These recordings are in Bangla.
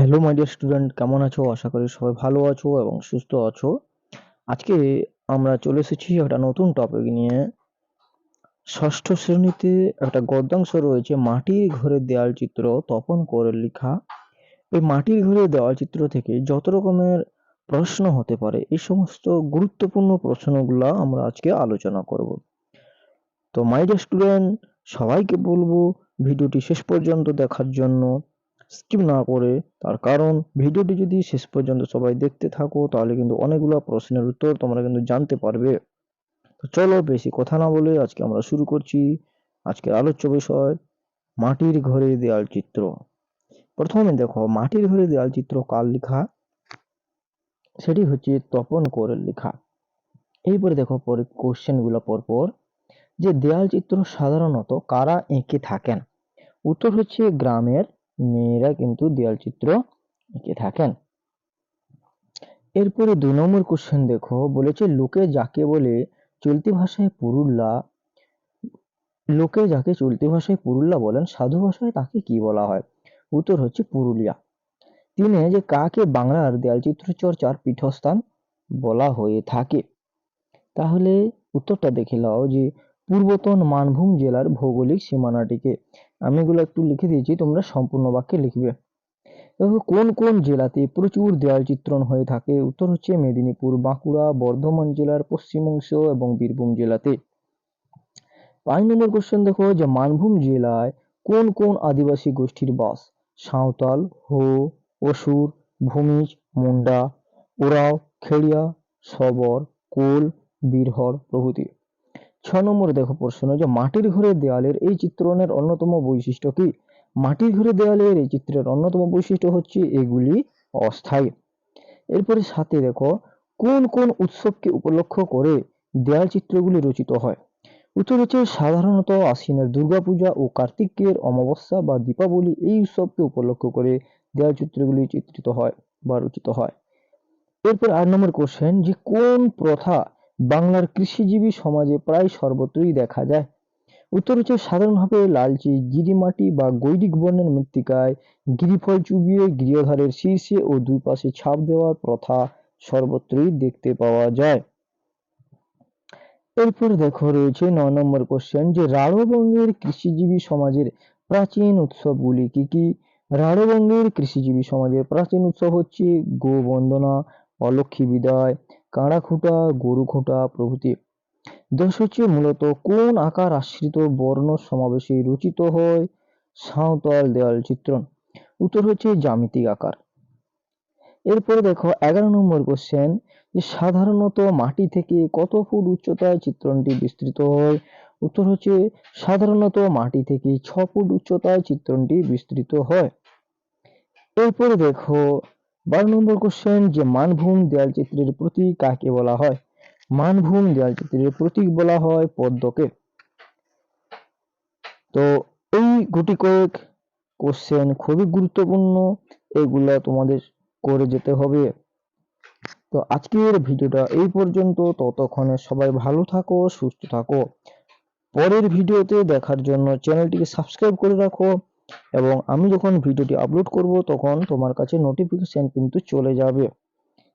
হ্যালো মাই ডিয়ার স্টুডেন্ট, কেমন আছো? আশা করি সবাই ভালো আছো এবং সুস্থ আছো। আজকে আমরা চলে এসেছি একটা নতুন টপিক নিয়ে। ষষ্ঠ শ্রেণীতে একটা গদ্যাংশ রয়েছে, মাটির ঘরের দেয়াল চিত্র তপন কোরের লেখা। এই মাটির ঘরের দেওয়াল চিত্র থেকে যত রকমের প্রশ্ন হতে পারে, এই সমস্ত গুরুত্বপূর্ণ প্রশ্নগুলো আমরা আজকে আলোচনা করব। তো মাই ডিয়ার স্টুডেন্ট, সবাইকে বলবো ভিডিওটি শেষ পর্যন্ত দেখার জন্য, স্কিপ না করে। তার কারণ ভিডিওটি যদি শেষ পর্যন্ত সবাই দেখতে থাকো তাহলে কিন্তু অনেকগুলো প্রশ্নের উত্তর তোমরা কিন্তু জানতে পারবে। তো চলো বেশি কথা না বলে আজকে আমরা শুরু করছি। আজকের আলোচ্য বিষয় মাটির ঘরে দেয়াল চিত্র। প্রথমে দেখো, মাটির ঘরে দেয়াল চিত্র কার লেখা? সেটি হচ্ছে তপন কোরের লেখা। এইবারে দেখো পরে কোশ্চেন গুলো পরপর, যে দেয়াল চিত্র সাধারণত কারা এঁকে থাকেন? উত্তর হচ্ছে গ্রামের মেয়েরা কিন্তু দেয়াল চিত্র এঁকে থাকেন। এরপরে ২ নম্বর কোশ্চেন দেখো, বলেছে লোকে যাকে বলে চলতি ভাষায় পুরুল্লা, লোকে যাকে চলতি ভাষায় পুরুল্লা বলেন সাধু ভাষায় তাকে কি বলা হয়? উত্তর হচ্ছে পুরুলিয়া। ৩ যে কাকে বাংলার দেয়ালচিত্র চর্চার পীঠস্থান বলা হয়ে থাকে? তাহলে উত্তরটা দেখে নাও, যে পূর্বতন মানভূম জেলার ভৌগোলিক সীমানাটিকে। আমি এগুলো একটু লিখে দিয়েছি, তোমরা সম্পূর্ণ বাক্যে লিখবে। দেখো কোন কোন জেলাতে প্রচুর দেয়াল চিত্রণ হয়ে থাকে? উত্তর হচ্ছে মেদিনীপুর, বাঁকুড়া, বর্ধমান জেলার পশ্চিম অংশ এবং বীরভূম জেলাতে। ৫ নম্বর কোশ্চেন দেখো, যে মানভূম জেলায় কোন কোন আদিবাসী গোষ্ঠীর বাস? সাঁওতাল, হো, অসুর, ভূমিজ, মুন্ডা, ওরাও, খেড়িয়া, শবর, কোল, বীরহর প্রভৃতি। ৬ নম্বরে দেখো প্রশ্ন, যে মাটির ঘরের দেয়ালের এই চিত্রণের অন্যতম বৈশিষ্ট্য কি? মাটির ঘরের দেয়ালের এই চিত্রের অন্যতম বৈশিষ্ট্য হচ্ছে এগুলি অস্থায়ী। এরপরে ৭ দেখো, কোন কোন উৎসবকে উপলক্ষ করে দেয়াল চিত্রগুলি রচিত হয়? উত্তর হচ্ছে সাধারণত আশ্বিনের দুর্গাপূজা ও কার্তিকের অমাবস্যা বা দীপাবলি, এই উৎসবকে উপলক্ষ করে দেয়াল চিত্রগুলি চিত্রিত হয় বা রচিত হয়। এরপর ৮ নম্বর কোশ্চেন, যে কোন প্রথা বাংলার কৃষিজীবী সমাজে প্রায় সর্বত্রই দেখা যায়? উত্তর হচ্ছে সাধারণভাবে লালচে গিরিমাটি বা গৈরিক বর্ণের মৃত্তিকায় গিরিফল চুবিয়ে গৃহধারের শীর্ষে ও দুই পাশে ছাপ দেওয়ার প্রথা সর্বত্রই দেখতে পাওয়া যায়। এরপর দেখো রয়েছে ৯ নম্বর কোশ্চেন, যে রাঢ়বঙ্গের কৃষিজীবী সমাজের প্রাচীন উৎসবগুলি কি কি? রাঢ়বঙ্গের কৃষিজীবী সমাজের প্রাচীন উৎসব হচ্ছে গো বন্দনা, অলক্ষ্মী বিদায়, কাঁড়া খুঁটা, গরু খুঁটা প্রভৃতি। ১০ হচ্ছে মূলত কোন আকার আশ্রিত বর্ণ সমাবেশে রচিত হয় সাঁওতাল দেয়াল চিত্রণ? উত্তর হচ্ছে জ্যামিতিক আকার। এরপরে দেখো ১১ নম্বর কোশ্চেন, যে সাধারণত মাটি থেকে কত ফুট উচ্চতায় চিত্রণটি বিস্তৃত হয়? উত্তর হচ্ছে সাধারণত মাটি থেকে ৬ ফুট উচ্চতায় চিত্রণটি বিস্তৃত হয়। এরপরে দেখো ১২ নম্বর কোশ্চেন, যে মানভূম দেয়াল চিত্রের প্রতীক কাকে বলা হয়? মানভূম দেয়াল চিত্রের প্রতীক বলা হয় পদ্মকে। তো এই গুটি কয়েক কোশ্চেন খুবই গুরুত্বপূর্ণ, এগুলা তোমাদের করে যেতে হবে। তো আজকের ভিডিওটা এই পর্যন্ত, ততক্ষণে সবাই ভালো থাকো, সুস্থ থাকো। পরের ভিডিওতে দেখার জন্য চ্যানেলটিকে সাবস্ক্রাইব করে রাখো, এবং আমি যখন ভিডিওটি আপলোড করব তখন তোমার কাছে নোটিফিকেশন কিন্তু চলে যাবে।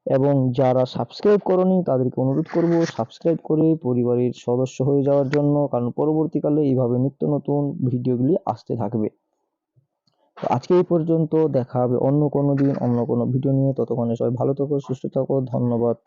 এবং যারা সাবস্ক্রাইব করনি তাদেরকে অনুরোধ করব সাবস্ক্রাইব করে পরিবারের সদস্য হয়ে যাওয়ার জন্য, কারণ পরবর্তীকালে এইভাবে নিত্য নতুন ভিডিওগুলি আসতে থাকবে। তো আজকে এই পর্যন্ত, দেখা হবে অন্য কোনো দিন অন্য কোনো ভিডিও নিয়ে। ততক্ষণে সবাই ভালো থাকো, সুস্থ থাকো, ধন্যবাদ।